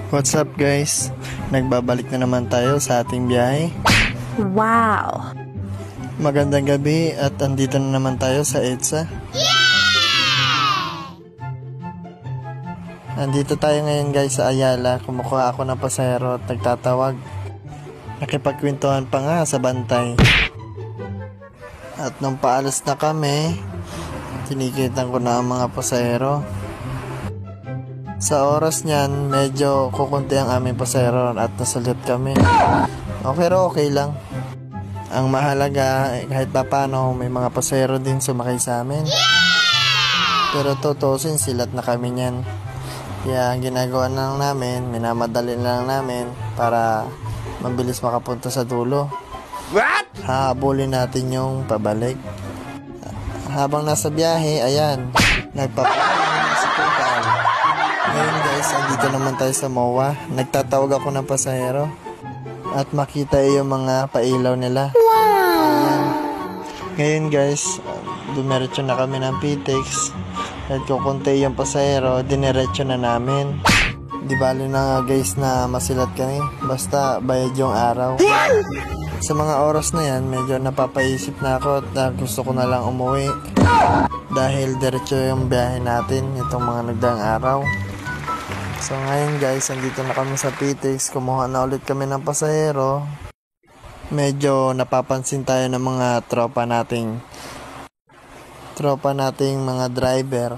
What's up guys? Nagbabalik na naman tayo sa ating biyahe. Wow! Magandang gabi at andito na naman tayo sa EDSA. Andito tayo ngayon guys sa Ayala. Kumukuha ako ng pasahero at nagtatawag. Nakipagkwentuhan pa nga sa bantay. At nung paalis na kami, tinikitan ko na ang mga pasahero. Sa oras niyan, medyo kukunti ang aming pasahero at nasulit kami. Pero okay lang. Ang mahalaga, kahit pa paano, may mga pasahero din sumakay sa amin. Pero tutusin, silat na kami niyan. Kaya ang ginagawa na lang namin, minamadali na lang namin para mabilis makapunta sa dulo. What? Hahabulin natin yung pabalik. Habang nasa biyahe, ayan, nagpapalit sa pagkain. Ngayon guys, andito naman tayo sa MOA. Nagtatawag ako ng pasahero at makita yung mga pailaw nila. Ayan. Ngayon guys, dumiretso na kami ng PTEX. At kukunti yung pasahero, diniretso na namin. Di bali na nga guys na masilat kami. Basta bayad yung araw. Sa mga oras na yan, medyo napapaisip na ako at gusto ko na lang umuwi. Dahil diretso yung biyahe natin itong mga nagdaang araw. So ngayon guys, andito na kami sa PTEX. Kumuha na ulit kami ng pasahero. Medyo napapansin tayo ng mga tropa nating mga driver.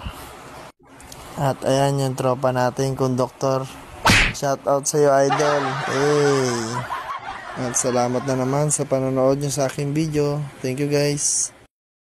At ayan yung tropa nating konduktor. Shout out sa iyo idol. Hey. At salamat na naman sa panonood nyo sa aking video. Thank you guys.